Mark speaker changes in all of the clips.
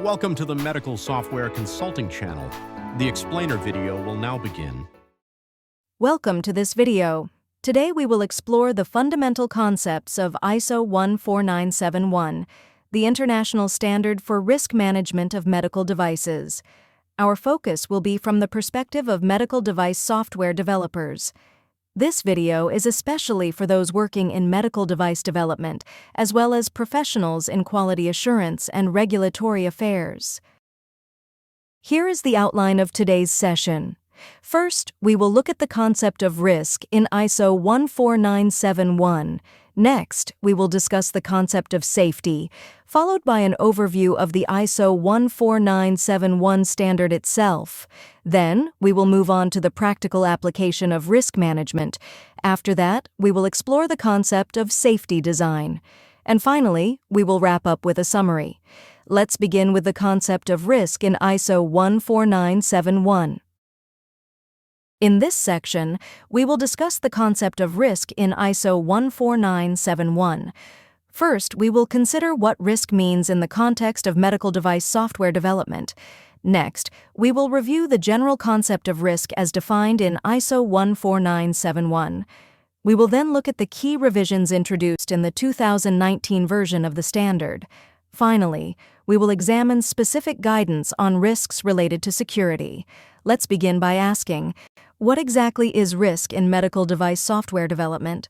Speaker 1: Welcome to the Medical Software Consulting channel. The explainer video will now begin.
Speaker 2: Welcome to this video. Today we will explore the fundamental concepts of ISO 14971, the international standard for risk management of medical devices. Our focus will be from the perspective of medical device software developers. This video is especially for those working in medical device development, as well as professionals in quality assurance and regulatory affairs. Here is the outline of today's session. First, we will look at the concept of risk in ISO 14971. Next, we will discuss the concept of safety, followed by an overview of the ISO 14971 standard itself. Then, we will move on to the practical application of risk management. After that, we will explore the concept of safety design. And finally, we will wrap up with a summary. Let's begin with the concept of risk in ISO 14971. In this section, we will discuss the concept of risk in ISO 14971. First, we will consider what risk means in the context of medical device software development. Next, we will review the general concept of risk as defined in ISO 14971. We will then look at the key revisions introduced in the 2019 version of the standard. Finally, we will examine specific guidance on risks related to security. Let's begin by asking, what exactly is risk in medical device software development?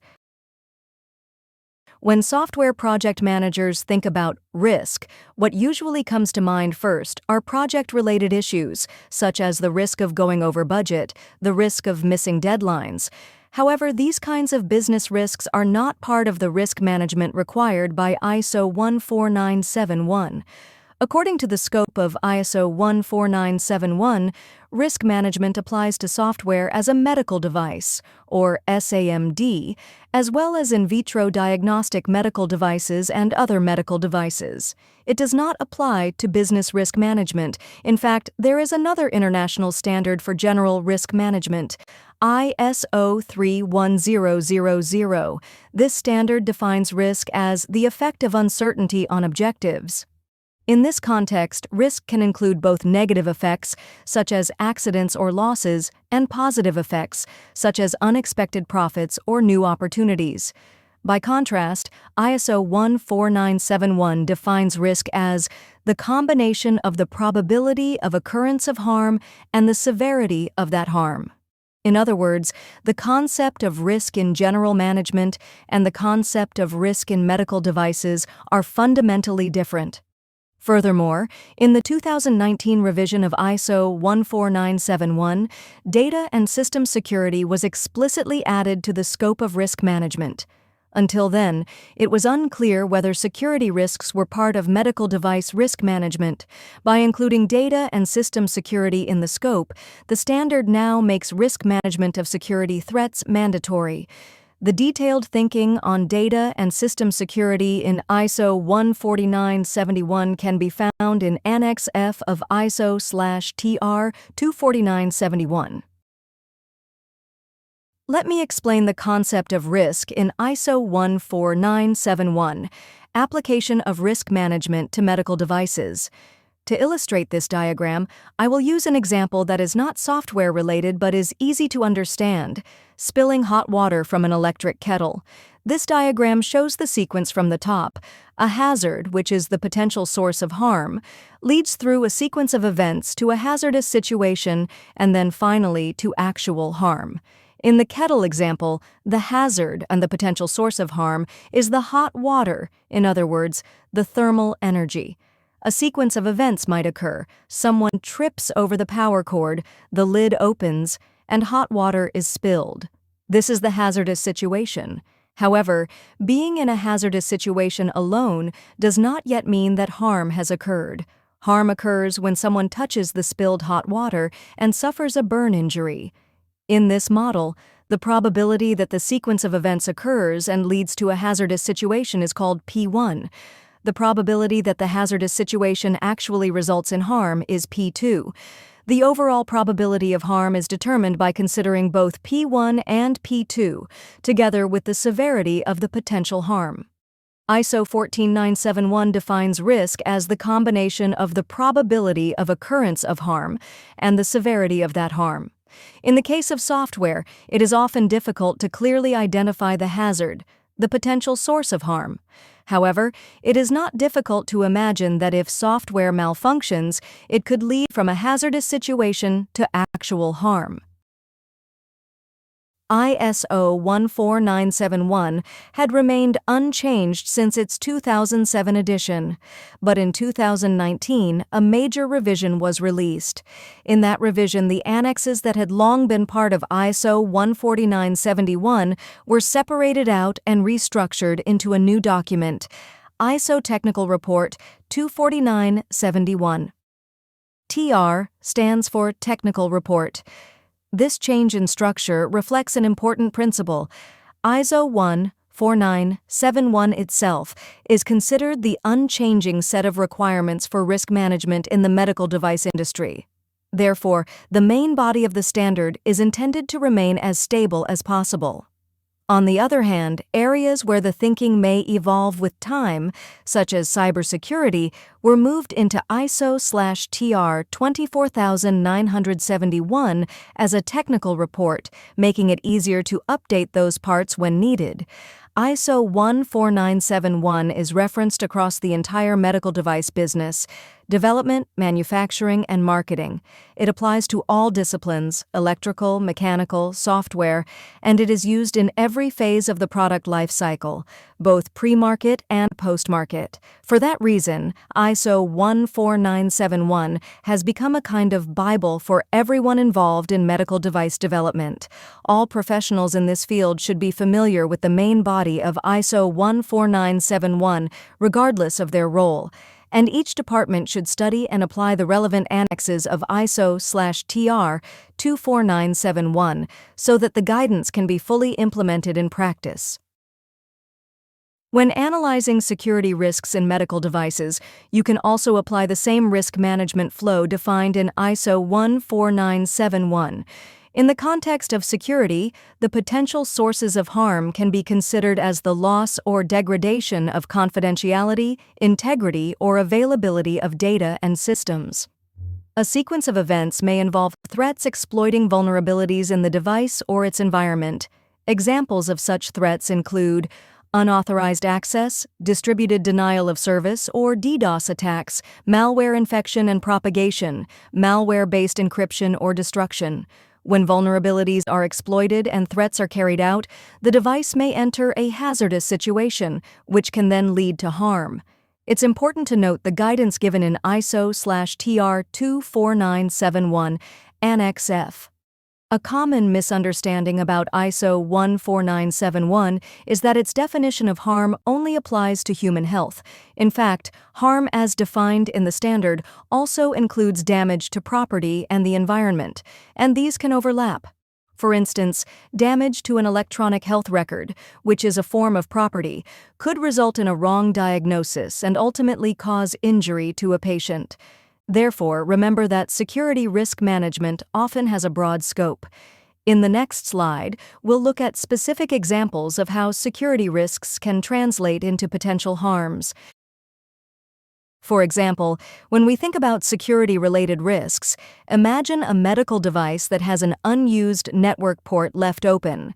Speaker 2: When software project managers think about risk, what usually comes to mind first are project-related issues, such as the risk of going over budget, the risk of missing deadlines. However, these kinds of business risks are not part of the risk management required by ISO 14971. According to the scope of ISO 14971, risk management applies to software as a medical device, or SAMD, as well as in vitro diagnostic medical devices and other medical devices. It does not apply to business risk management. In fact, there is another international standard for general risk management, ISO 31000. This standard defines risk as the effect of uncertainty on objectives. In this context, risk can include both negative effects, such as accidents or losses, and positive effects, such as unexpected profits or new opportunities. By contrast, ISO 14971 defines risk as the combination of the probability of occurrence of harm and the severity of that harm. In other words, the concept of risk in general management and the concept of risk in medical devices are fundamentally different. Furthermore, in the 2019 revision of ISO 14971, data and system security was explicitly added to the scope of risk management. Until then, it was unclear whether security risks were part of medical device risk management. By including data and system security in the scope, the standard now makes risk management of security threats mandatory. The detailed thinking on data and system security in ISO 14971 can be found in Annex F of ISO/TR 24971. Let me explain the concept of risk in ISO 14971, application of risk management to medical devices. To illustrate this diagram, I will use an example that is not software-related but is easy to understand: spilling hot water from an electric kettle. This diagram shows the sequence from the top. A hazard, which is the potential source of harm, leads through a sequence of events to a hazardous situation and then finally to actual harm. In the kettle example, the hazard and the potential source of harm is the hot water, in other words, the thermal energy. A sequence of events might occur. Someone trips over the power cord, the lid opens, and hot water is spilled. This is the hazardous situation. However, being in a hazardous situation alone does not yet mean that harm has occurred. Harm occurs when someone touches the spilled hot water and suffers a burn injury. In this model, the probability that the sequence of events occurs and leads to a hazardous situation is called P1. The probability that the hazardous situation actually results in harm is P2. The overall probability of harm is determined by considering both P1 and P2, together with the severity of the potential harm. ISO 14971 defines risk as the combination of the probability of occurrence of harm and the severity of that harm. In the case of software, it is often difficult to clearly identify the hazard, the potential source of harm. However, it is not difficult to imagine that if software malfunctions, it could lead from a hazardous situation to actual harm. ISO 14971 had remained unchanged since its 2007 edition, but in 2019, a major revision was released. In that revision, the annexes that had long been part of ISO 14971 were separated out and restructured into a new document, ISO Technical Report 24971. TR stands for Technical Report. This change in structure reflects an important principle. ISO 14971 itself is considered the unchanging set of requirements for risk management in the medical device industry. Therefore, the main body of the standard is intended to remain as stable as possible. On the other hand, areas where the thinking may evolve with time, such as cybersecurity, were moved into ISO/TR 24971 as a technical report, making it easier to update those parts when needed. ISO 14971 is referenced across the entire medical device business, development, manufacturing, and marketing. It applies to all disciplines, electrical, mechanical, software, and it is used in every phase of the product life cycle, both pre-market and post-market. For that reason, ISO 14971 has become a kind of Bible for everyone involved in medical device development. All professionals in this field should be familiar with the main body of ISO 14971, regardless of their role, and each department should study and apply the relevant annexes of ISO/TR 24971 so that the guidance can be fully implemented in practice. When analyzing security risks in medical devices, you can also apply the same risk management flow defined in ISO 14971. In the context of security, the potential sources of harm can be considered as the loss or degradation of confidentiality, integrity, or availability of data and systems. A sequence of events may involve threats exploiting vulnerabilities in the device or its environment. Examples of such threats include unauthorized access, distributed denial of service or DDoS attacks, malware infection and propagation, malware-based encryption or destruction. When vulnerabilities are exploited and threats are carried out, the device may enter a hazardous situation, which can then lead to harm. It's important to note the guidance given in ISO/TR 24971, Annex F. A common misunderstanding about ISO 14971 is that its definition of harm only applies to human health. In fact, harm as defined in the standard also includes damage to property and the environment, and these can overlap. For instance, damage to an electronic health record, which is a form of property, could result in a wrong diagnosis and ultimately cause injury to a patient. Therefore, remember that security risk management often has a broad scope. In the next slide, we'll look at specific examples of how security risks can translate into potential harms. For example, when we think about security-related risks, imagine a medical device that has an unused network port left open.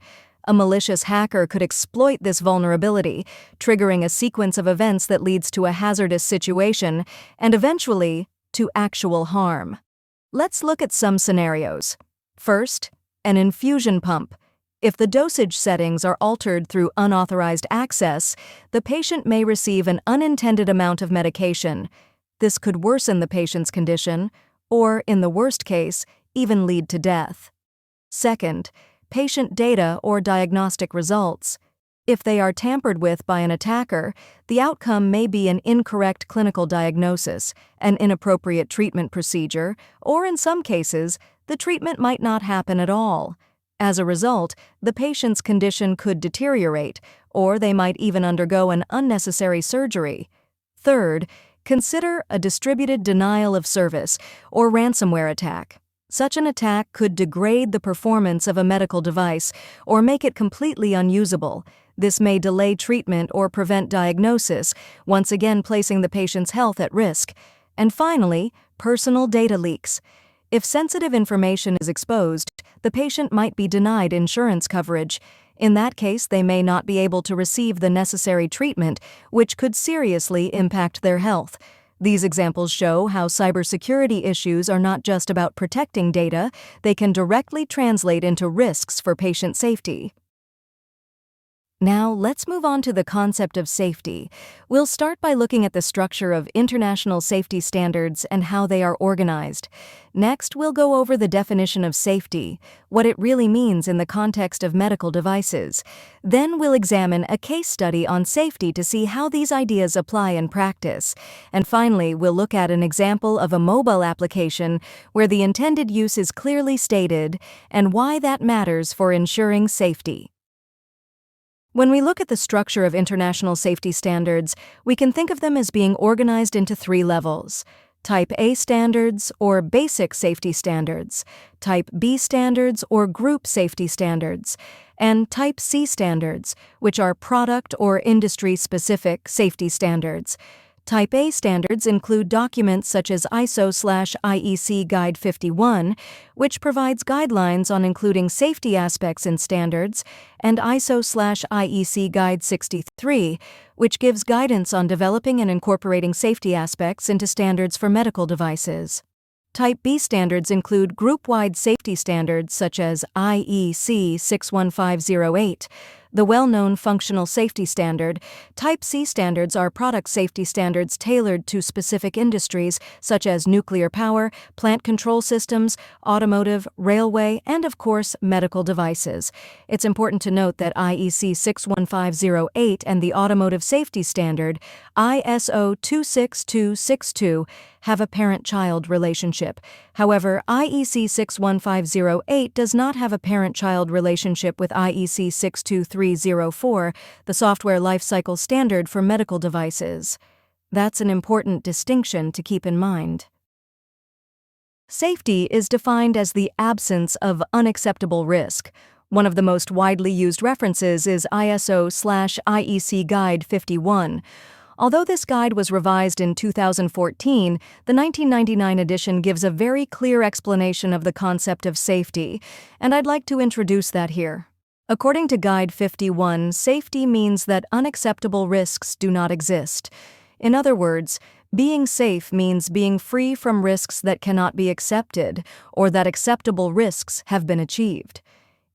Speaker 2: A malicious hacker could exploit this vulnerability, triggering a sequence of events that leads to a hazardous situation and eventually to actual harm. Let's look at some scenarios. First, an infusion pump. If the dosage settings are altered through unauthorized access, the patient may receive an unintended amount of medication. This could worsen the patient's condition, or, in the worst case, even lead to death. Second, patient data or diagnostic results. If they are tampered with by an attacker, the outcome may be an incorrect clinical diagnosis, an inappropriate treatment procedure, or in some cases, the treatment might not happen at all. As a result, the patient's condition could deteriorate, or they might even undergo an unnecessary surgery. Third, consider a distributed denial of service or ransomware attack. Such an attack could degrade the performance of a medical device or make it completely unusable. This may delay treatment or prevent diagnosis, once again placing the patient's health at risk. And finally, personal data leaks. If sensitive information is exposed, the patient might be denied insurance coverage. In that case, they may not be able to receive the necessary treatment, which could seriously impact their health. These examples show how cybersecurity issues are not just about protecting data, they can directly translate into risks for patient safety. Now, let's move on to the concept of safety. We'll start by looking at the structure of international safety standards and how they are organized. Next, we'll go over the definition of safety, what it really means in the context of medical devices. Then we'll examine a case study on safety to see how these ideas apply in practice. And finally, we'll look at an example of a mobile application where the intended use is clearly stated and why that matters for ensuring safety. When we look at the structure of international safety standards, we can think of them as being organized into 3 levels: Type A standards, or basic safety standards, Type B standards, or group safety standards, and Type C standards, which are product or industry-specific safety standards. Type A standards include documents such as ISO/IEC Guide 51, which provides guidelines on including safety aspects in standards, and ISO/IEC Guide 63, which gives guidance on developing and incorporating safety aspects into standards for medical devices. Type B standards include group-wide safety standards such as IEC 61508, the well-known functional safety standard. Type C standards are product safety standards tailored to specific industries such as nuclear power, plant control systems, automotive, railway, and of course, medical devices. It's important to note that IEC 61508 and the automotive safety standard, ISO 26262, have a parent-child relationship. However, IEC 61508 does not have a parent-child relationship with IEC 62304, the software lifecycle standard for medical devices. That's an important distinction to keep in mind. Safety is defined as the absence of unacceptable risk. One of the most widely used references is ISO/IEC Guide 51. Although this guide was revised in 2014, the 1999 edition gives a very clear explanation of the concept of safety, and I'd like to introduce that here. According to Guide 51, safety means that unacceptable risks do not exist. In other words, being safe means being free from risks that cannot be accepted, or that acceptable risks have been achieved.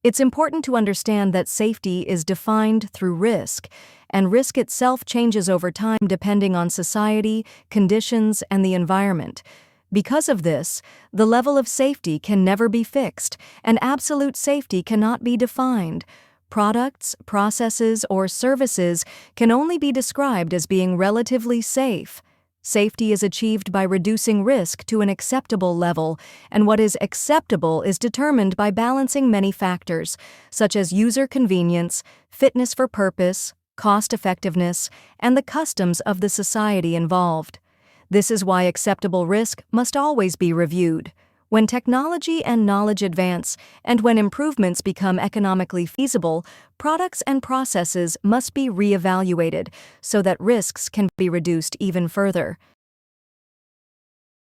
Speaker 2: It's important to understand that safety is defined through risk, and risk itself changes over time depending on society, conditions, and the environment. Because of this, the level of safety can never be fixed, and absolute safety cannot be defined. Products, processes, or services can only be described as being relatively safe. Safety is achieved by reducing risk to an acceptable level, and what is acceptable is determined by balancing many factors, such as user convenience, fitness for purpose, cost-effectiveness, and the customs of the society involved. This is why acceptable risk must always be reviewed. When technology and knowledge advance, and when improvements become economically feasible, products and processes must be re-evaluated so that risks can be reduced even further.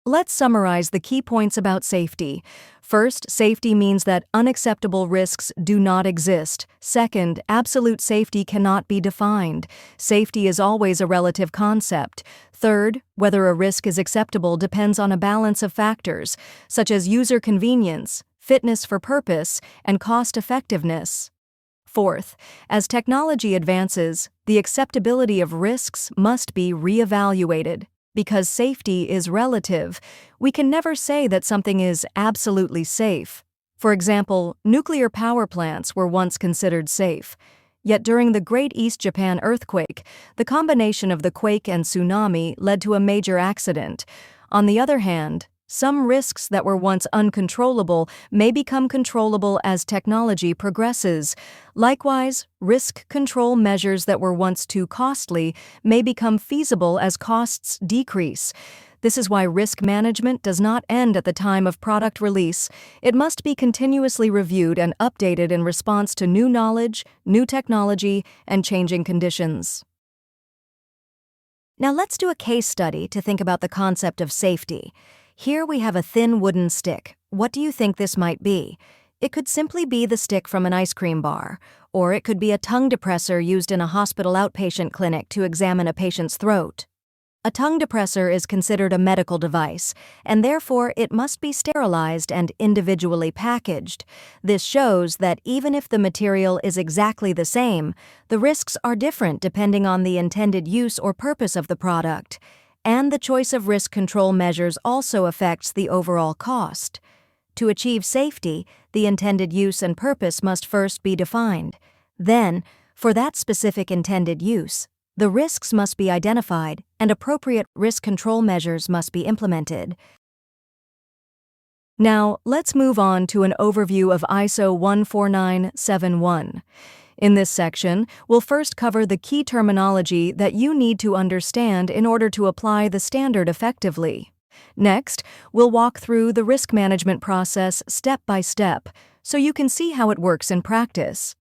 Speaker 2: Let's summarize the key points about safety. First, safety means that unacceptable risks do not exist. Second, absolute safety cannot be defined. Safety is always a relative concept. Third, whether a risk is acceptable depends on a balance of factors, such as user convenience, fitness for purpose, and cost-effectiveness. Fourth, as technology advances, the acceptability of risks must be re-evaluated. Because safety is relative, we can never say that something is absolutely safe. For example, nuclear power plants were once considered safe. Yet during the Great East Japan earthquake, the combination of the quake and tsunami led to a major accident. On the other hand, some risks that were once uncontrollable may become controllable as technology progresses. Likewise, risk control measures that were once too costly may become feasible as costs decrease. This is why risk management does not end at the time of product release. It must be continuously reviewed and updated in response to new knowledge, new technology, and changing conditions. Now let's do a case study to think about the concept of safety. Here we have a thin wooden stick. What do you think this might be? It could simply be the stick from an ice cream bar, or it could be a tongue depressor used in a hospital outpatient clinic to examine a patient's throat. A tongue depressor is considered a medical device, and therefore it must be sterilized and individually packaged. This shows that even if the material is exactly the same, the risks are different depending on the intended use or purpose of the product, and the choice of risk control measures also affects the overall cost. To achieve safety, the intended use and purpose must first be defined. Then, for that specific intended use, the risks must be identified and appropriate risk control measures must be implemented. Now, let's move on to an overview of ISO 14971. In this section, we'll first cover the key terminology that you need to understand in order to apply the standard effectively. Next, we'll walk through the risk management process step by step so you can see how it works in practice.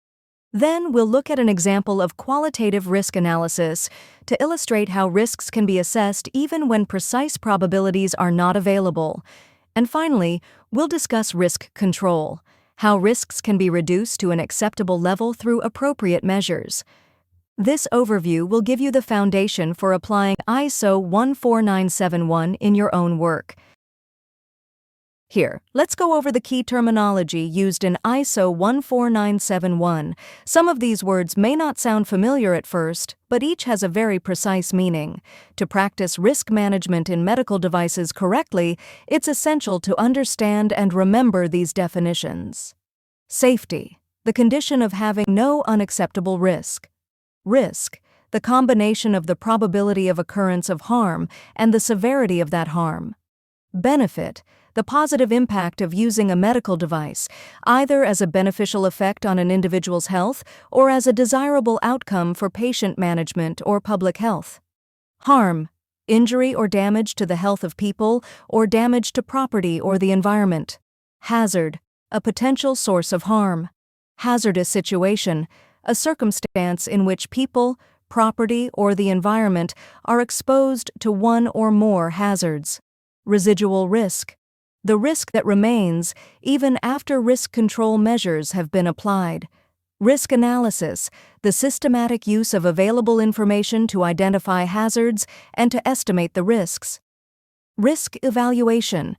Speaker 2: Then we'll look at an example of qualitative risk analysis to illustrate how risks can be assessed even when precise probabilities are not available. And finally, we'll discuss risk control, how risks can be reduced to an acceptable level through appropriate measures. This overview will give you the foundation for applying ISO 14971 in your own work. Here, let's go over the key terminology used in ISO 14971. Some of these words may not sound familiar at first, but each has a very precise meaning. To practice risk management in medical devices correctly, it's essential to understand and remember these definitions. Safety, the condition of having no unacceptable risk. Risk, the combination of the probability of occurrence of harm and the severity of that harm. Benefit, the positive impact of using a medical device, either as a beneficial effect on an individual's health or as a desirable outcome for patient management or public health. Harm, injury or damage to the health of people or damage to property or the environment. Hazard, a potential source of harm. Hazardous situation, a circumstance in which people, property, or the environment are exposed to one or more hazards. Residual risk, the risk that remains even after risk control measures have been applied. Risk analysis, the systematic use of available information to identify hazards and to estimate the risks. Risk evaluation,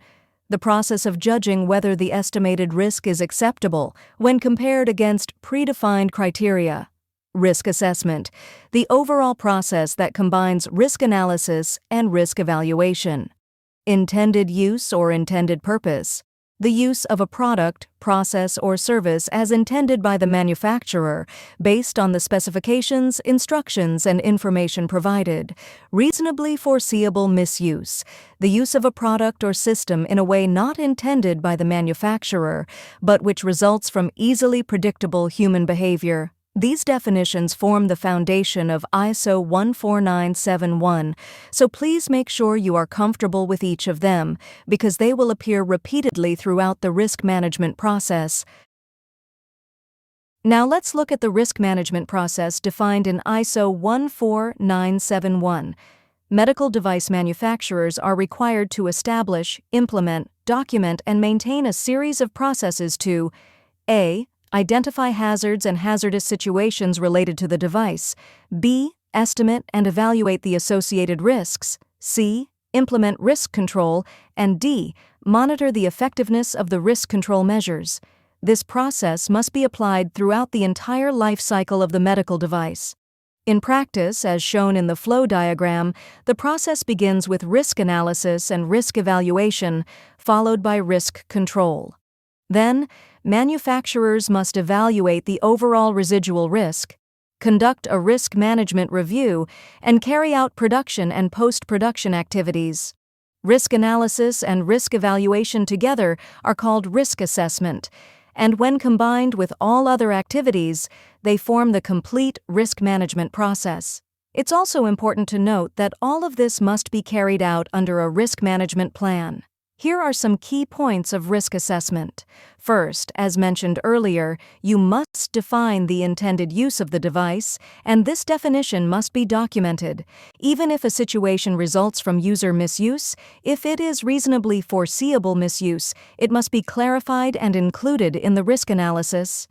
Speaker 2: the process of judging whether the estimated risk is acceptable when compared against predefined criteria. Risk assessment, the overall process that combines risk analysis and risk evaluation. Intended use or intended purpose, the use of a product, process, or service as intended by the manufacturer, based on the specifications, instructions, and information provided. Reasonably foreseeable misuse, the use of a product or system in a way not intended by the manufacturer, but which results from easily predictable human behavior. These definitions form the foundation of ISO 14971, so please make sure you are comfortable with each of them, because they will appear repeatedly throughout the risk management process. Now let's look at the risk management process defined in ISO 14971. Medical device manufacturers are required to establish, implement, document, and maintain a series of processes to A. Identify hazards and hazardous situations related to the device. B. Estimate and evaluate the associated risks. C. Implement risk control. And D. Monitor the effectiveness of the risk control measures. This process must be applied throughout the entire life cycle of the medical device. In practice, as shown in the flow diagram, the process begins with risk analysis and risk evaluation, followed by risk control. Then, manufacturers must evaluate the overall residual risk, conduct a risk management review, and carry out production and post-production activities. Risk analysis and risk evaluation together are called risk assessment, and when combined with all other activities, they form the complete risk management process. It's also important to note that all of this must be carried out under a risk management plan. Here are some key points of risk assessment. First, as mentioned earlier, you must define the intended use of the device, and this definition must be documented. Even if a situation results from user misuse, if it is reasonably foreseeable misuse, it must be clarified and included in the risk analysis.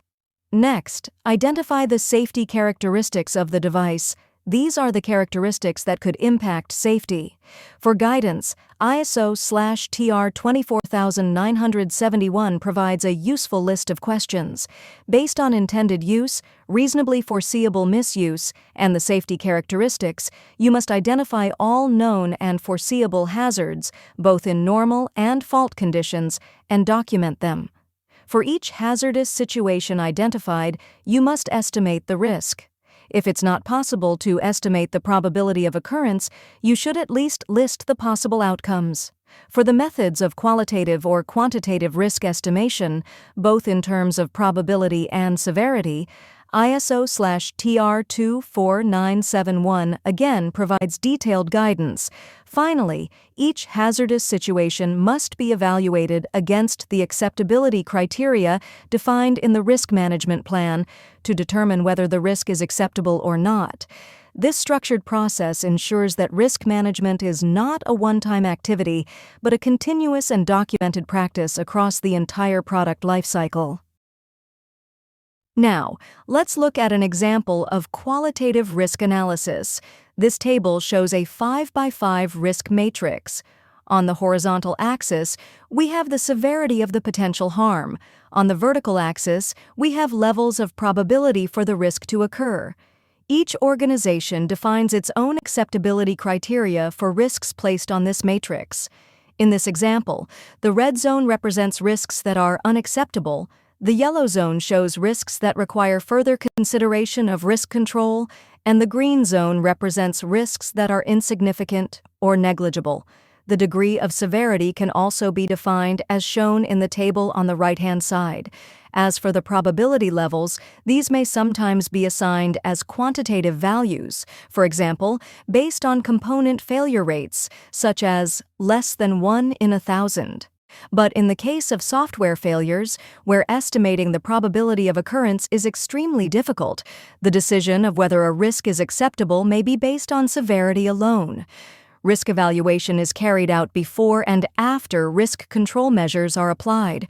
Speaker 2: Next, identify the safety characteristics of the device. These are the characteristics that could impact safety. For guidance, ISO/TR 24971 provides a useful list of questions. Based on intended use, reasonably foreseeable misuse, and the safety characteristics, you must identify all known and foreseeable hazards, both in normal and fault conditions, and document them. For each hazardous situation identified, you must estimate the risk. If it's not possible to estimate the probability of occurrence, you should at least list the possible outcomes. For the methods of qualitative or quantitative risk estimation, both in terms of probability and severity, ISO/TR 24971 again provides detailed guidance. Finally, each hazardous situation must be evaluated against the acceptability criteria defined in the risk management plan to determine whether the risk is acceptable or not. This structured process ensures that risk management is not a one-time activity, but a continuous and documented practice across the entire product lifecycle. Now, let's look at an example of qualitative risk analysis. This table shows a 5x5 risk matrix. On the horizontal axis, we have the severity of the potential harm. On the vertical axis, we have levels of probability for the risk to occur. Each organization defines its own acceptability criteria for risks placed on this matrix. In this example, the red zone represents risks that are unacceptable. The yellow zone shows risks that require further consideration of risk control, and the green zone represents risks that are insignificant or negligible. The degree of severity can also be defined as shown in the table on the right-hand side. As for the probability levels, these may sometimes be assigned as quantitative values, for example, based on component failure rates, such as less than 1 in 1,000. But in the case of software failures, where estimating the probability of occurrence is extremely difficult, the decision of whether a risk is acceptable may be based on severity alone. Risk evaluation is carried out before and after risk control measures are applied.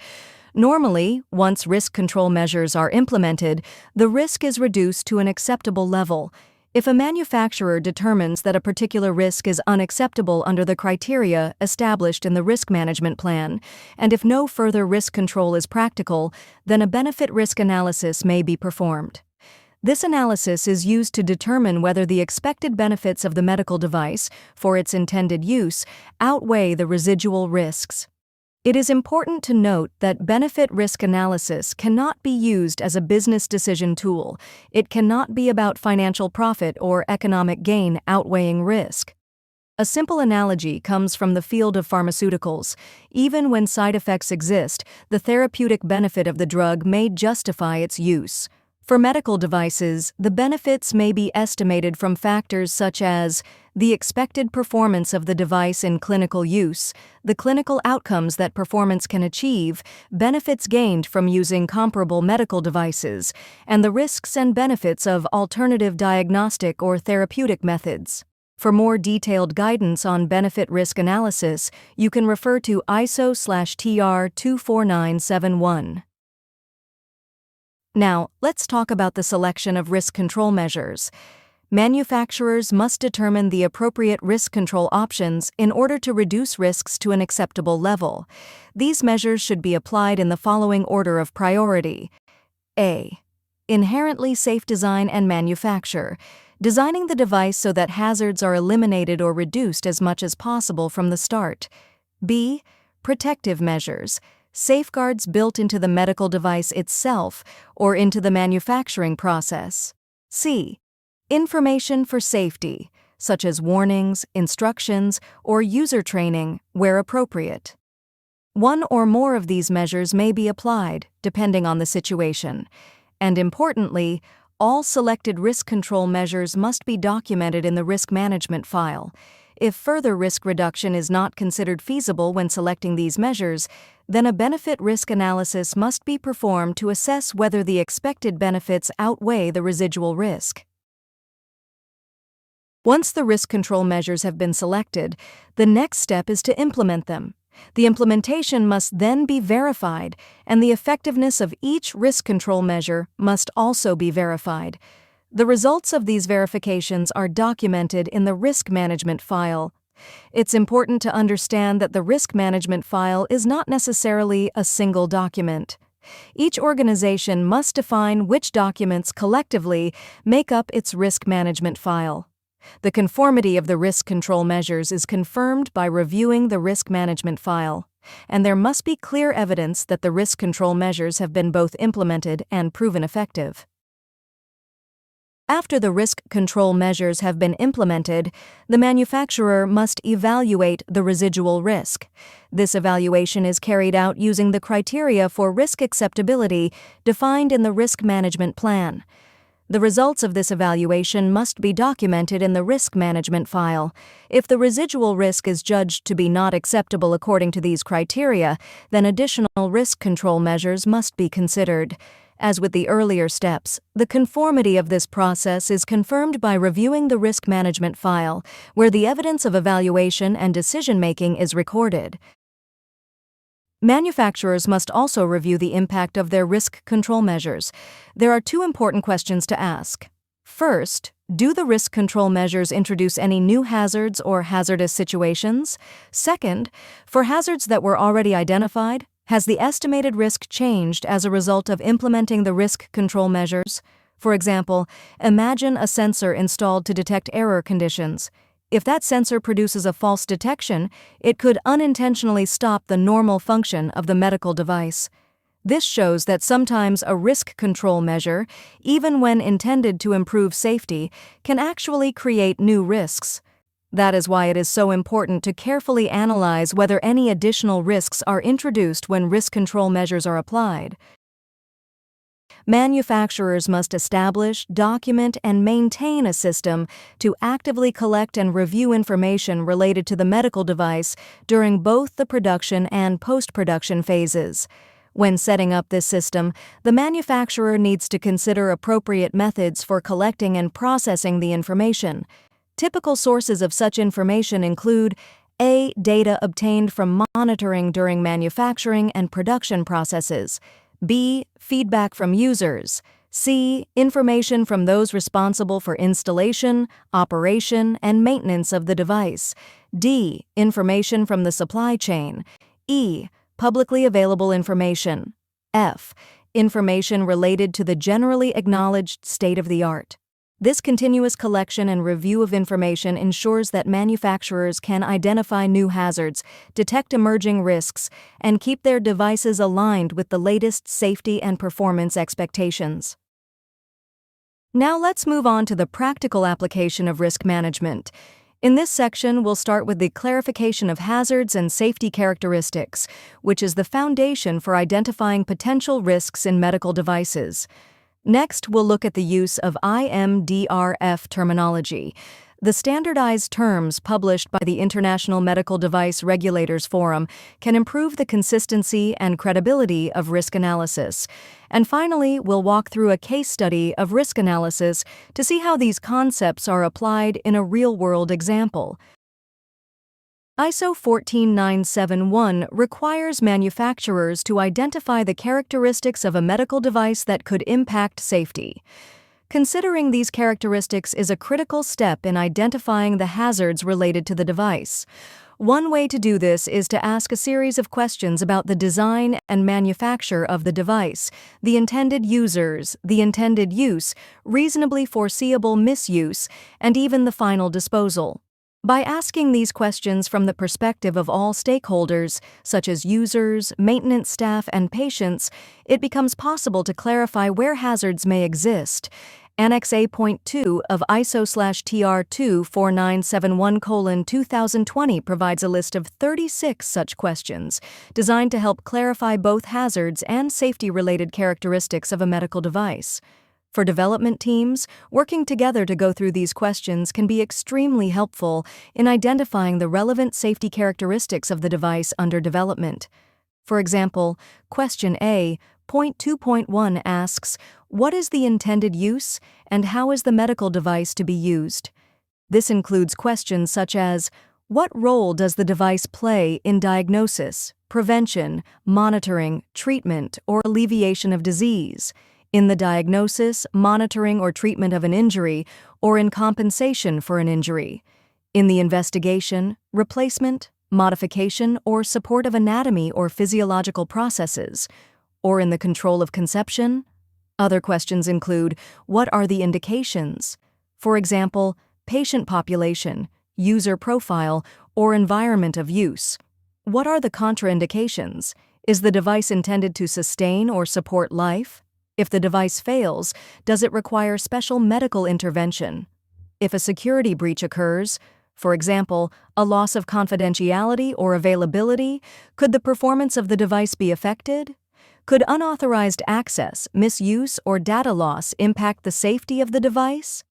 Speaker 2: Normally, once risk control measures are implemented, the risk is reduced to an acceptable level. If a manufacturer determines that a particular risk is unacceptable under the criteria established in the risk management plan, and if no further risk control is practical, then a benefit risk analysis may be performed. This analysis is used to determine whether the expected benefits of the medical device, for its intended use, outweigh the residual risks. It is important to note that benefit risk analysis cannot be used as a business decision tool. It cannot be about financial profit or economic gain outweighing risk. A simple analogy comes from the field of pharmaceuticals. Even when side effects exist, the therapeutic benefit of the drug may justify its use. For medical devices, the benefits may be estimated from factors such as the expected performance of the device in clinical use, the clinical outcomes that performance can achieve, benefits gained from using comparable medical devices, and the risks and benefits of alternative diagnostic or therapeutic methods. For more detailed guidance on benefit risk analysis, you can refer to ISO/TR 24971. Now, let's talk about the selection of risk control measures. Manufacturers must determine the appropriate risk control options in order to reduce risks to an acceptable level. These measures should be applied in the following order of priority. A. Inherently safe design and manufacture, designing the device so that hazards are eliminated or reduced as much as possible from the start. B. Protective measures, safeguards built into the medical device itself or into the manufacturing process. C. Information for safety, such as warnings, instructions, or user training, where appropriate. One or more of these measures may be applied, depending on the situation. And importantly, All selected risk control measures must be documented in the risk management file. If further risk reduction is not considered feasible when selecting these measures, then a benefit risk analysis must be performed to assess whether the expected benefits outweigh the residual risk. Once the risk control measures have been selected, the next step is to implement them. The implementation must then be verified, and the effectiveness of each risk control measure must also be verified. The results of these verifications are documented in the risk management file. It's important to understand that the risk management file is not necessarily a single document. Each organization must define which documents collectively make up its risk management file. The conformity of the risk control measures is confirmed by reviewing the risk management file, and there must be clear evidence that the risk control measures have been both implemented and proven effective. After the risk control measures have been implemented, the manufacturer must evaluate the residual risk. This evaluation is carried out using the criteria for risk acceptability defined in the risk management plan. The results of this evaluation must be documented in the risk management file. If the residual risk is judged to be not acceptable according to these criteria, then additional risk control measures must be considered. As with the earlier steps, the conformity of this process is confirmed by reviewing the risk management file, where the evidence of evaluation and decision-making is recorded. Manufacturers must also review the impact of their risk control measures. There are two important questions to ask. First, do the risk control measures introduce any new hazards or hazardous situations? Second, for hazards that were already identified, has the estimated risk changed as a result of implementing the risk control measures? For example, imagine a sensor installed to detect error conditions. If that sensor produces a false detection, it could unintentionally stop the normal function of the medical device. This shows that sometimes a risk control measure, even when intended to improve safety, can actually create new risks. That is why it is so important to carefully analyze whether any additional risks are introduced when risk control measures are applied. Manufacturers must establish, document, and maintain a system to actively collect and review information related to the medical device during both the production and post-production phases. When setting up this system, the manufacturer needs to consider appropriate methods for collecting and processing the information. Typical sources of such information include A. Data obtained from monitoring during manufacturing and production processes. B. Feedback from users. C. Information from those responsible for installation, operation, and maintenance of the device. D. Information from the supply chain. E. Publicly available information. F. Information related to the generally acknowledged state-of-the-art. This continuous collection and review of information ensures that manufacturers can identify new hazards, detect emerging risks, and keep their devices aligned with the latest safety and performance expectations. Now let's move on to the practical application of risk management. In this section, we'll start with the clarification of hazards and safety characteristics, which is the foundation for identifying potential risks in medical devices. Next, we'll look at the use of IMDRF terminology. The standardized terms published by the International Medical Device Regulators Forum can improve the consistency and credibility of risk analysis. And finally, we'll walk through a case study of risk analysis to see how these concepts are applied in a real-world example. ISO 14971 requires manufacturers to identify the characteristics of a medical device that could impact safety. Considering these characteristics is a critical step in identifying the hazards related to the device. One way to do this is to ask a series of questions about the design and manufacture of the device, the intended users, the intended use, reasonably foreseeable misuse, and even the final disposal. By asking these questions from the perspective of all stakeholders, such as users, maintenance staff, and patients, it becomes possible to clarify where hazards may exist. Annex A.2 of ISO/TR 24971:2020 provides a list of 36 such questions, designed to help clarify both hazards and safety-related characteristics of a medical device. For development teams, working together to go through these questions can be extremely helpful in identifying the relevant safety characteristics of the device under development. For example, Question A, Point 2.1 asks, what is the intended use and how is the medical device to be used? This includes questions such as, what role does the device play in diagnosis, prevention, monitoring, treatment, or alleviation of disease? In the diagnosis, monitoring, or treatment of an injury, or in compensation for an injury? In the investigation, replacement, modification, or support of anatomy or physiological processes? Or in the control of conception? Other questions include, what are the indications? For example, patient population, user profile, or environment of use. What are the contraindications? Is the device intended to sustain or support life? If the device fails, does it require special medical intervention? If a security breach occurs, for example, a loss of confidentiality or availability, could the performance of the device be affected? Could unauthorized access, misuse, or data loss impact the safety of the device?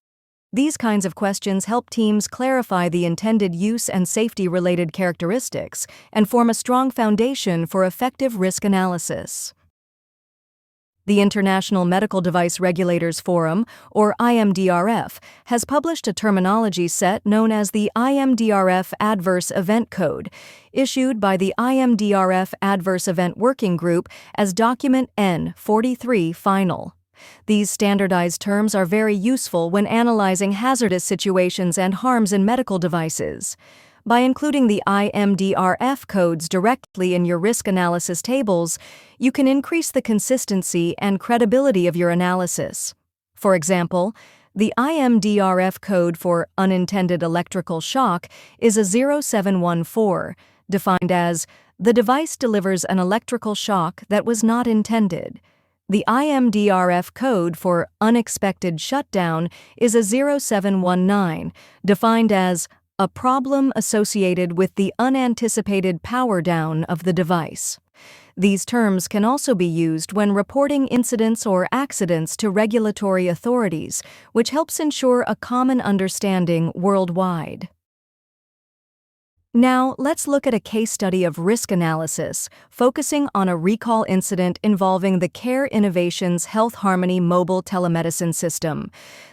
Speaker 2: These kinds of questions help teams clarify the intended use and safety-related characteristics and form a strong foundation for effective risk analysis. The International Medical Device Regulators Forum, or IMDRF, has published a terminology set known as the IMDRF Adverse Event Code, issued by the IMDRF Adverse Event Working Group as Document N43 Final. These standardized terms are very useful when analyzing hazardous situations and harms in medical devices. By including the IMDRF codes directly in your risk analysis tables, you can increase the consistency and credibility of your analysis. For example, the IMDRF code for unintended electrical shock is a 0714, defined as, the device delivers an electrical shock that was not intended. The IMDRF code for unexpected shutdown is a 0719, defined as, a problem associated with the unanticipated power down of the device. These terms can also be used when reporting incidents or accidents to regulatory authorities, which helps ensure a common understanding worldwide. Now, let's look at a case study of risk analysis, focusing on a recall incident involving the Care Innovations Health Harmony mobile telemedicine system.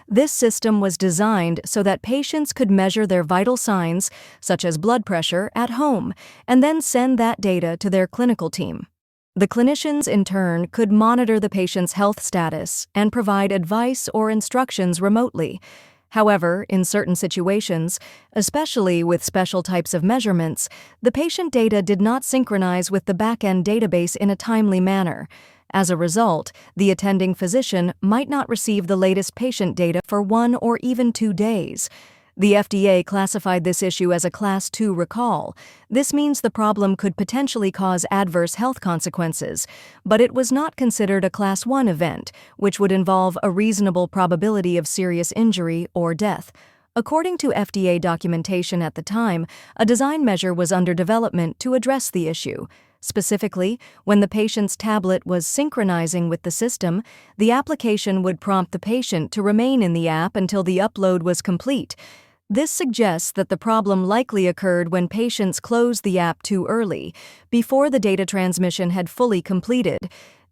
Speaker 2: This system was designed so that patients could measure their vital signs, such as blood pressure, at home, and then send that data to their clinical team. The clinicians, in turn, could monitor the patient's health status and provide advice or instructions remotely. However, in certain situations, especially with special types of measurements, the patient data did not synchronize with the back-end database in a timely manner. As a result, the attending physician might not receive the latest patient data for 1 or even 2 days. The FDA classified this issue as a Class 2 recall. This means the problem could potentially cause adverse health consequences, but it was not considered a Class 1 event, which would involve a reasonable probability of serious injury or death. According to FDA documentation at the time, a design measure was under development to address the issue. Specifically, when the patient's tablet was synchronizing with the system, the application would prompt the patient to remain in the app until the upload was complete. This suggests that the problem likely occurred when patients closed the app too early, before the data transmission had fully completed.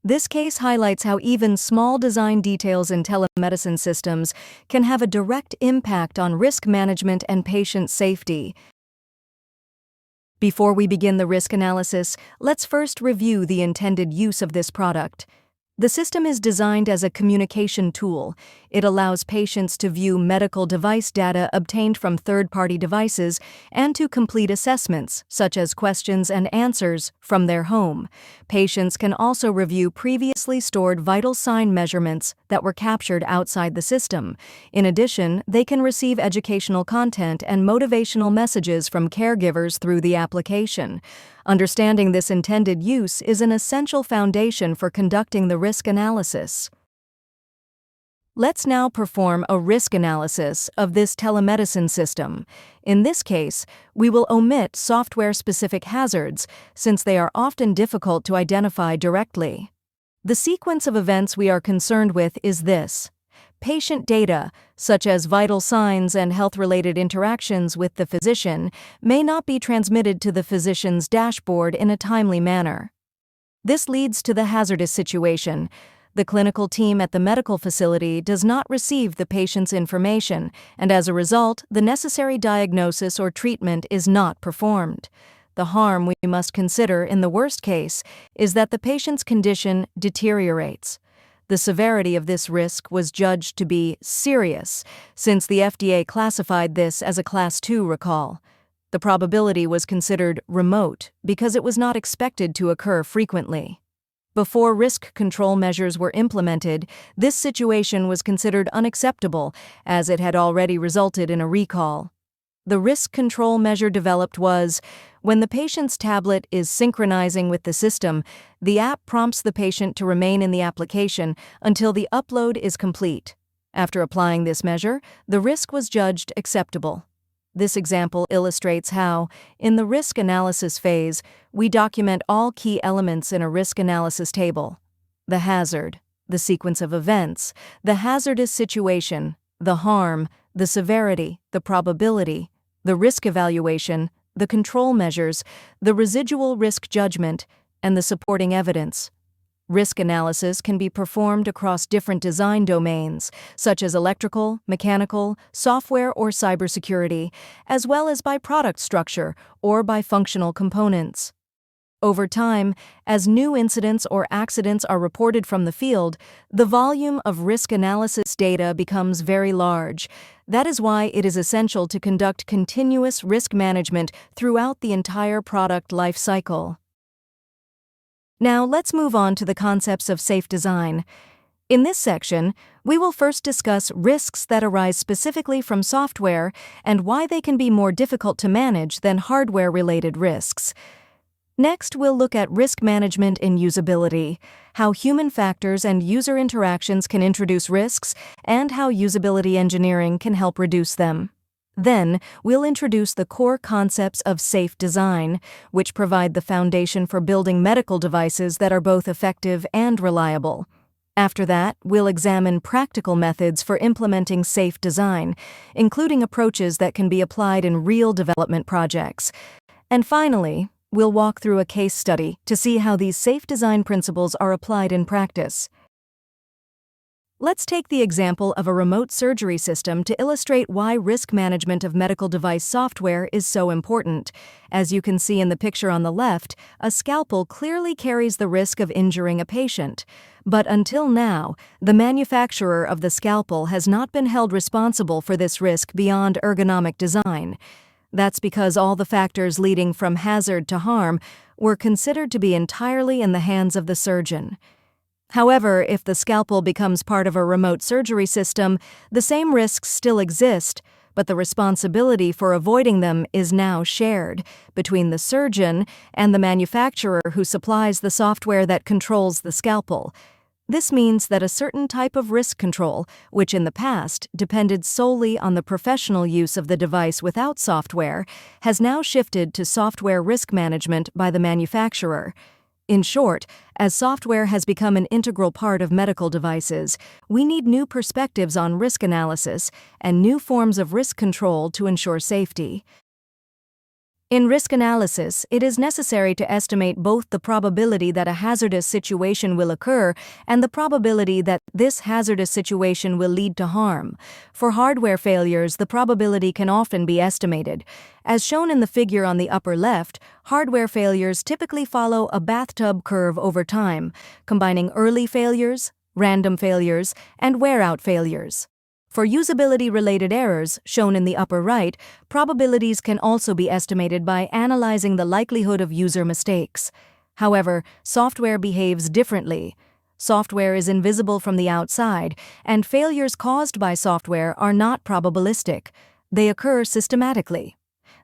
Speaker 2: This case highlights how even small design details in telemedicine systems can have a direct impact on risk management and patient safety. Before we begin the risk analysis, let's first review the intended use of this product. The system is designed as a communication tool. It allows patients to view medical device data obtained from third-party devices and to complete assessments, such as questions and answers, from their home. Patients can also review previously stored vital sign measurements that were captured outside the system. In addition, they can receive educational content and motivational messages from caregivers through the application. Understanding this intended use is an essential foundation for conducting the risk analysis. Let's now perform a risk analysis of this telemedicine system. In this case, we will omit software-specific hazards since they are often difficult to identify directly. The sequence of events we are concerned with is this. patient data, such as vital signs and health-related interactions with the physician, may not be transmitted to the physician's dashboard in a timely manner. This leads to the hazardous situation. The clinical team at the medical facility does not receive the patient's information, and as a result, the necessary diagnosis or treatment is not performed. The harm we must consider in the worst case is that the patient's condition deteriorates. The severity of this risk was judged to be serious, since the FDA classified this as a Class 2 recall. The probability was considered remote because it was not expected to occur frequently. Before risk control measures were implemented, this situation was considered unacceptable as it had already resulted in a recall. The risk control measure developed was, when the patient's tablet is synchronizing with the system, the app prompts the patient to remain in the application until the upload is complete. After applying this measure, the risk was judged acceptable. This example illustrates how, in the risk analysis phase, we document all key elements in a risk analysis table: the hazard, the sequence of events, the hazardous situation, the harm, the severity, the probability, the risk evaluation, the control measures, the residual risk judgment, and the supporting evidence. Risk analysis can be performed across different design domains, such as electrical, mechanical, software, or cybersecurity, as well as by product structure or by functional components. Over time, as new incidents or accidents are reported from the field, the volume of risk analysis data becomes very large. That is why it is essential to conduct continuous risk management throughout the entire product life cycle. Now let's move on to the concepts of safe design. In this section, we will first discuss risks that arise specifically from software and why they can be more difficult to manage than hardware-related risks. Next, we'll look at risk management in usability, how human factors and user interactions can introduce risks, and how usability engineering can help reduce them. Then, we'll introduce the core concepts of safe design, which provide the foundation for building medical devices that are both effective and reliable. After that, we'll examine practical methods for implementing safe design, including approaches that can be applied in real development projects. And finally, we'll walk through a case study to see how these safe design principles are applied in practice. Let's take the example of a remote surgery system to illustrate why risk management of medical device software is so important. As you can see in the picture on the left, a scalpel clearly carries the risk of injuring a patient. But until now, the manufacturer of the scalpel has not been held responsible for this risk beyond ergonomic design. That's because all the factors leading from hazard to harm were considered to be entirely in the hands of the surgeon. However, if the scalpel becomes part of a remote surgery system, the same risks still exist, but the responsibility for avoiding them is now shared between the surgeon and the manufacturer who supplies the software that controls the scalpel. This means that a certain type of risk control, which in the past depended solely on the professional use of the device without software, has now shifted to software risk management by the manufacturer. In short, as software has become an integral part of medical devices, we need new perspectives on risk analysis and new forms of risk control to ensure safety. In risk analysis, it is necessary to estimate both the probability that a hazardous situation will occur and the probability that this hazardous situation will lead to harm. For hardware failures, the probability can often be estimated. As shown in the figure on the upper left, hardware failures typically follow a bathtub curve over time, combining early failures, random failures, and wear-out failures. For usability-related errors, shown in the upper right, probabilities can also be estimated by analyzing the likelihood of user mistakes. However, software behaves differently. Software is invisible from the outside, and failures caused by software are not probabilistic. They occur systematically.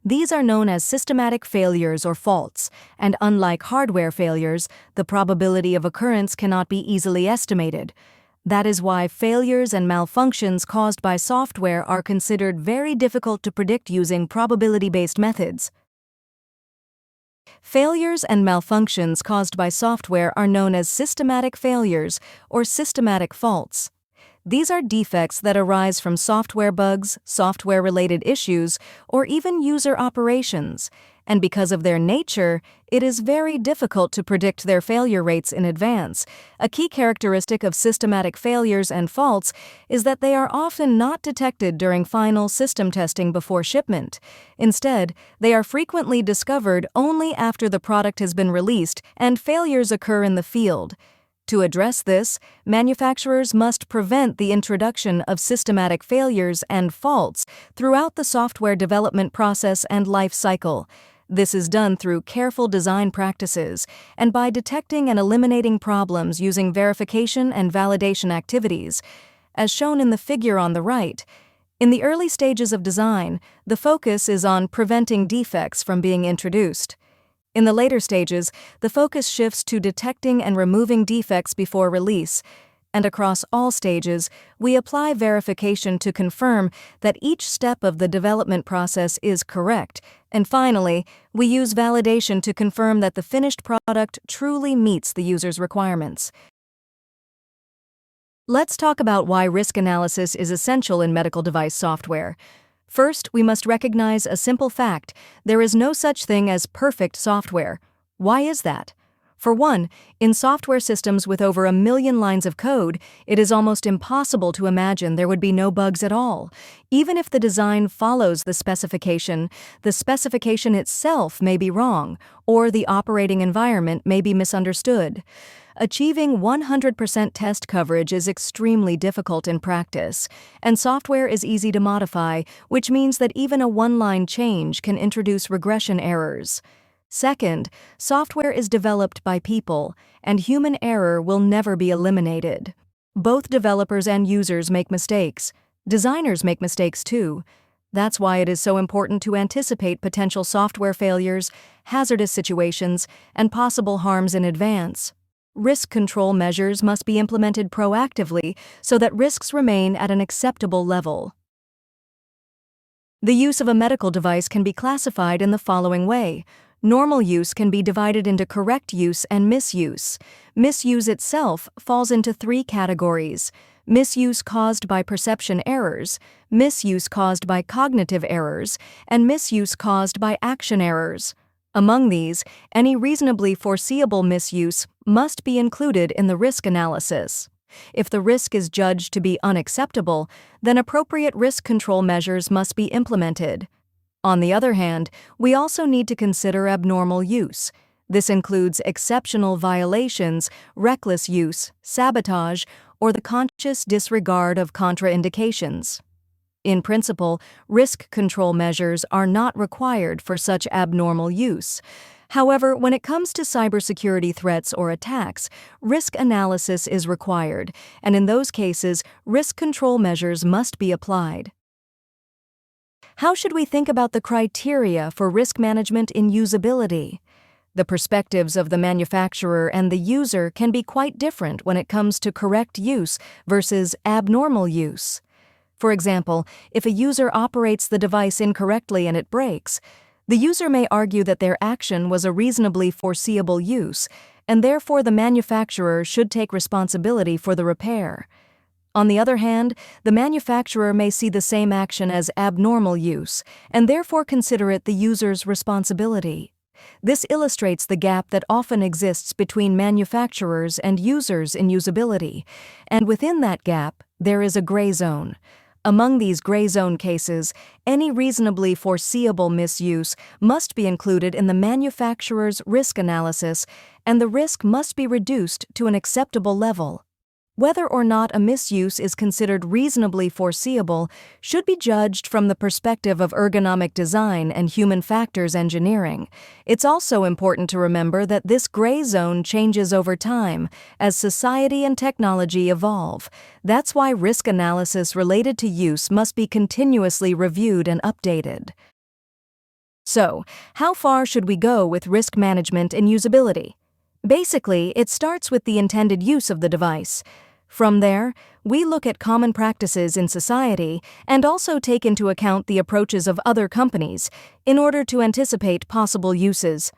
Speaker 2: These are known as systematic failures or faults, and unlike hardware failures, the probability of occurrence cannot be easily estimated. That is why failures and malfunctions caused by software are considered very difficult to predict using probability-based methods. Failures and malfunctions caused by software are known as systematic failures or systematic faults. These are defects that arise from software bugs, software-related issues, or even user operations, and because of their nature, it is very difficult to predict their failure rates in advance. A key characteristic of systematic failures and faults is that they are often not detected during final system testing before shipment. Instead, they are frequently discovered only after the product has been released and failures occur in the field. To address this, manufacturers must prevent the introduction of systematic failures and faults throughout the software development process and life cycle. This is done through careful design practices and by detecting and eliminating problems using verification and validation activities, as shown in the figure on the right. In the early stages of design, the focus is on preventing defects from being introduced. In the later stages, the focus shifts to detecting and removing defects before release, and across all stages, we apply verification to confirm that each step of the development process is correct, and finally, we use validation to confirm that the finished product truly meets the user's requirements. Let's talk about why risk analysis is essential in medical device software. First, we must recognize a simple fact: there is no such thing as perfect software. Why is that? For one, in software systems with over 1 million lines of code, it is almost impossible to imagine there would be no bugs at all. Even if the design follows the specification itself may be wrong, or the operating environment may be misunderstood. Achieving 100% test coverage is extremely difficult in practice, and software is easy to modify, which means that even a one-line change can introduce regression errors. Second, software is developed by people, and human error will never be eliminated. Both developers and users make mistakes. Designers make mistakes too. That's why it is so important to anticipate potential software failures, hazardous situations, and possible harms in advance. Risk control measures must be implemented proactively so that risks remain at an acceptable level. The use of a medical device can be classified in the following way. Normal use can be divided into correct use and misuse. Misuse itself falls into 3 categories: misuse caused by perception errors, misuse caused by cognitive errors, and misuse caused by action errors. Among these, any reasonably foreseeable misuse must be included in the risk analysis. If the risk is judged to be unacceptable, then appropriate risk control measures must be implemented. On the other hand, we also need to consider abnormal use. This includes exceptional violations, reckless use, sabotage, or the conscious disregard of contraindications. In principle, risk control measures are not required for such abnormal use. However, when it comes to cybersecurity threats or attacks, risk analysis is required, and in those cases, risk control measures must be applied. How should we think about the criteria for risk management in usability? The perspectives of the manufacturer and the user can be quite different when it comes to correct use versus abnormal use. For example, if a user operates the device incorrectly and it breaks, the user may argue that their action was a reasonably foreseeable use, and therefore the manufacturer should take responsibility for the repair. On the other hand, the manufacturer may see the same action as abnormal use, and therefore consider it the user's responsibility. This illustrates the gap that often exists between manufacturers and users in usability, and within that gap, there is a gray zone. Among these gray zone cases, any reasonably foreseeable misuse must be included in the manufacturer's risk analysis, and the risk must be reduced to an acceptable level. Whether or not a misuse is considered reasonably foreseeable should be judged from the perspective of ergonomic design and human factors engineering. It's also important to remember that this gray zone changes over time as society and technology evolve. That's why risk analysis related to use must be continuously reviewed and updated. So, how far should we go with risk management and usability? Basically, it starts with the intended use of the device. From there, we look at common practices in society and also take into account the approaches of other companies in order to anticipate possible uses.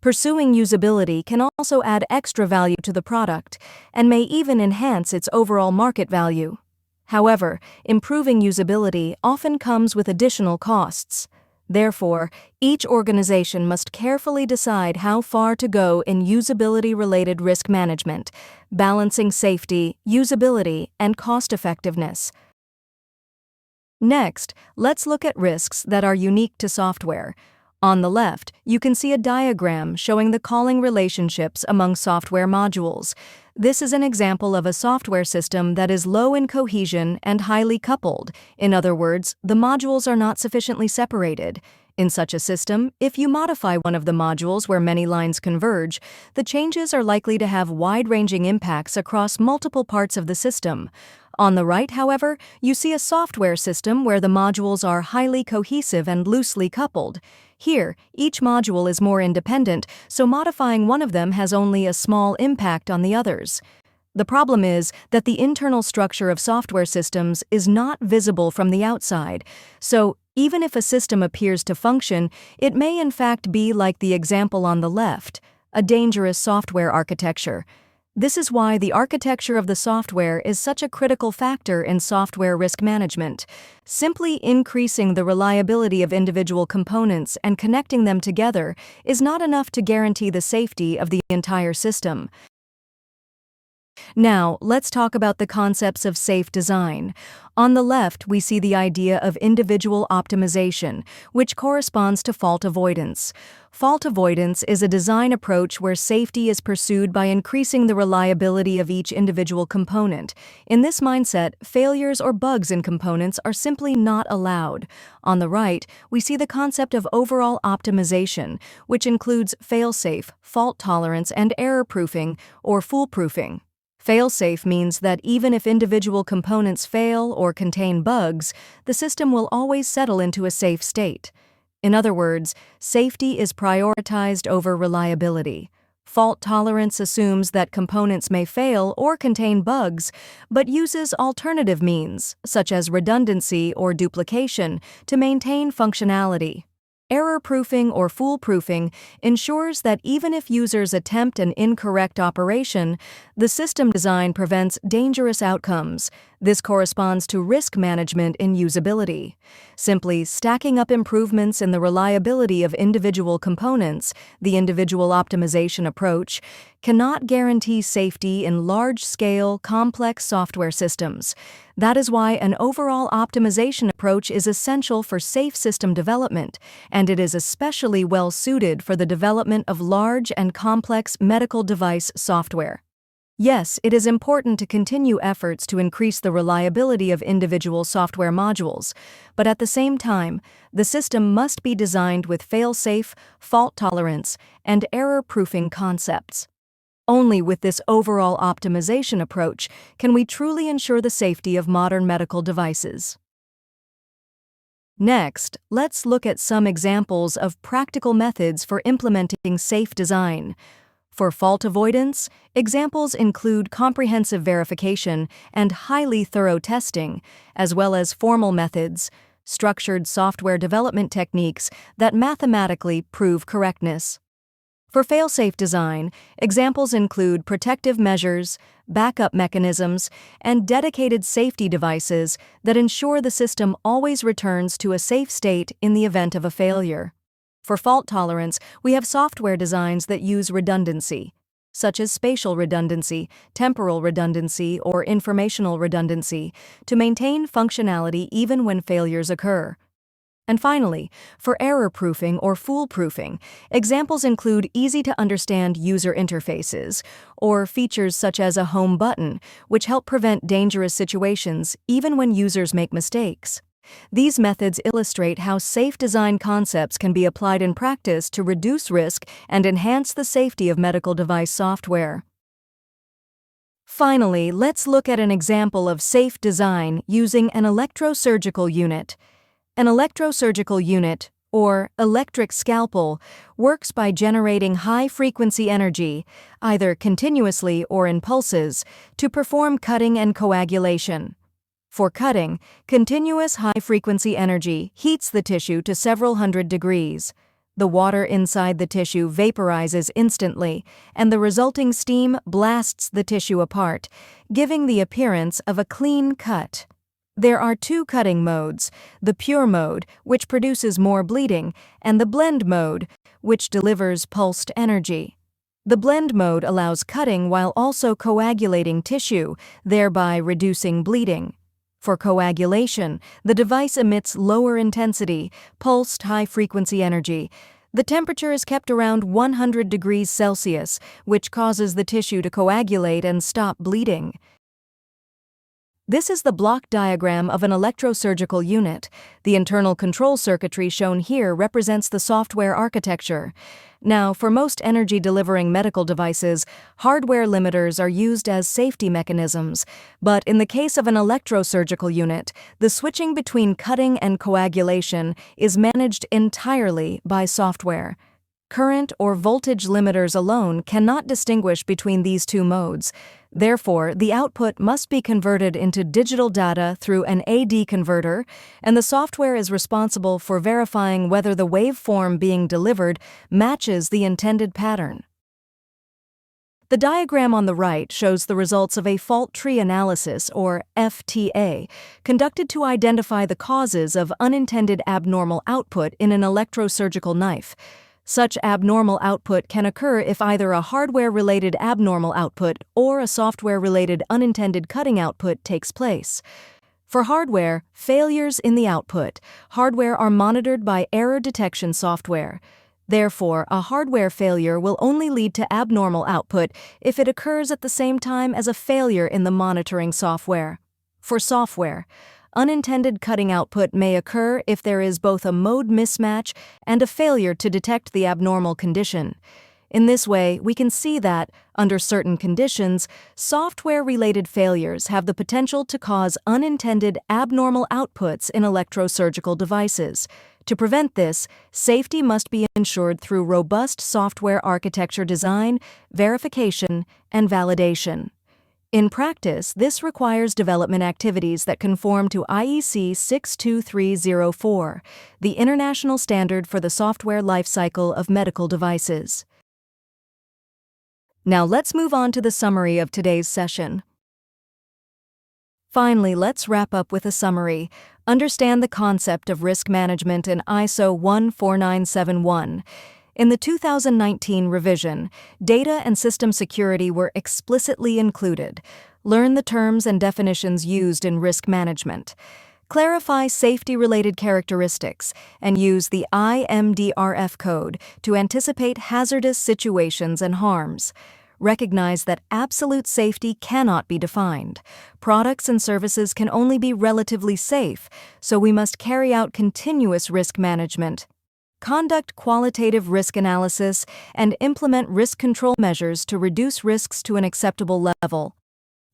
Speaker 2: Pursuing usability can also add extra value to the product and may even enhance its overall market value. However, improving usability often comes with additional costs. Therefore, each organization must carefully decide how far to go in usability-related risk management, balancing safety, usability, and cost-effectiveness. Next, let's look at risks that are unique to software. On the left, you can see a diagram showing the calling relationships among software modules. This is an example of a software system that is low in cohesion and highly coupled. In other words, the modules are not sufficiently separated. In such a system, if you modify one of the modules where many lines converge, the changes are likely to have wide-ranging impacts across multiple parts of the system. On the right, however, you see a software system where the modules are highly cohesive and loosely coupled. Here, each module is more independent, so modifying one of them has only a small impact on the others. The problem is that the internal structure of software systems is not visible from the outside, so even if a system appears to function, it may in fact be like the example on the left, a dangerous software architecture. This is why the architecture of the software is such a critical factor in software risk management. Simply increasing the reliability of individual components and connecting them together is not enough to guarantee the safety of the entire system. Now, let's talk about the concepts of safe design. On the left, we see the idea of individual optimization, which corresponds to fault avoidance. Fault avoidance is a design approach where safety is pursued by increasing the reliability of each individual component. In this mindset, failures or bugs in components are simply not allowed. On the right, we see the concept of overall optimization, which includes fail-safe, fault tolerance, and error-proofing, or foolproofing. Fail-safe means that even if individual components fail or contain bugs, the system will always settle into a safe state. In other words, safety is prioritized over reliability. Fault tolerance assumes that components may fail or contain bugs, but uses alternative means, such as redundancy or duplication, to maintain functionality. Error-proofing or foolproofing ensures that even if users attempt an incorrect operation, the system design prevents dangerous outcomes. This corresponds to risk management in usability. Simply stacking up improvements in the reliability of individual components, the individual optimization approach, cannot guarantee safety in large-scale, complex software systems. That is why an overall optimization approach is essential for safe system development, and it is especially well suited for the development of large and complex medical device software. Yes, it is important to continue efforts to increase the reliability of individual software modules, but at the same time, the system must be designed with fail-safe, fault tolerance, and error-proofing concepts. Only with this overall optimization approach can we truly ensure the safety of modern medical devices. Next, let's look at some examples of practical methods for implementing safe design. For fault avoidance, examples include comprehensive verification and highly thorough testing, as well as formal methods, structured software development techniques that mathematically prove correctness. For fail-safe design, examples include protective measures, backup mechanisms, and dedicated safety devices that ensure the system always returns to a safe state in the event of a failure. For fault tolerance, we have software designs that use redundancy, such as spatial redundancy, temporal redundancy, or informational redundancy, to maintain functionality even when failures occur. And finally, for error-proofing or foolproofing, examples include easy-to-understand user interfaces, or features such as a home button, which help prevent dangerous situations even when users make mistakes. These methods illustrate how safe design concepts can be applied in practice to reduce risk and enhance the safety of medical device software. Finally, let's look at an example of safe design using an electrosurgical unit. An electrosurgical unit, or electric scalpel, works by generating high-frequency energy, either continuously or in pulses, to perform cutting and coagulation. For cutting, continuous high-frequency energy heats the tissue to several hundred degrees. The water inside the tissue vaporizes instantly, and the resulting steam blasts the tissue apart, giving the appearance of a clean cut. There are two cutting modes: the pure mode, which produces more bleeding, and the blend mode, which delivers pulsed energy. The blend mode allows cutting while also coagulating tissue, thereby reducing bleeding. For coagulation, the device emits lower intensity, pulsed high-frequency energy. The temperature is kept around 100 degrees Celsius, which causes the tissue to coagulate and stop bleeding. This is the block diagram of an electrosurgical unit. The internal control circuitry shown here represents the software architecture. Now, for most energy-delivering medical devices, hardware limiters are used as safety mechanisms. But in the case of an electrosurgical unit, the switching between cutting and coagulation is managed entirely by software. Current or voltage limiters alone cannot distinguish between these two modes. Therefore, the output must be converted into digital data through an AD converter, and the software is responsible for verifying whether the waveform being delivered matches the intended pattern. The diagram on the right shows the results of a fault tree analysis, or FTA, conducted to identify the causes of unintended abnormal output in an electrosurgical knife. Such abnormal output can occur if either a hardware-related abnormal output or a software-related unintended cutting output takes place. For hardware, failures in the output, hardware are monitored by error detection software. Therefore, a hardware failure will only lead to abnormal output if it occurs at the same time as a failure in the monitoring software. For software, unintended cutting output may occur if there is both a mode mismatch and a failure to detect the abnormal condition. In this way, we can see that, under certain conditions, software-related failures have the potential to cause unintended abnormal outputs in electrosurgical devices. To prevent this, safety must be ensured through robust software architecture design, verification, and validation. In practice, this requires development activities that conform to IEC 62304, the international standard for the software lifecycle of medical devices. Now let's move on to the summary of today's session. Finally, let's wrap up with a summary. Understand the concept of risk management in ISO 14971. In the 2019 revision, data and system security were explicitly included. Learn the terms and definitions used in risk management. Clarify safety-related characteristics and use the IMDRF code to anticipate hazardous situations and harms. Recognize that absolute safety cannot be defined. Products and services can only be relatively safe, so we must carry out continuous risk management. Conduct qualitative risk analysis, and implement risk control measures to reduce risks to an acceptable level.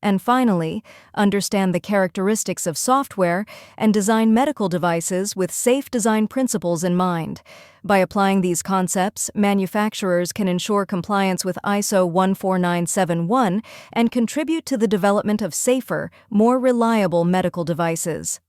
Speaker 2: And finally, understand the characteristics of software and design medical devices with safe design principles in mind. By applying these concepts, manufacturers can ensure compliance with ISO 14971 and contribute to the development of safer, more reliable medical devices.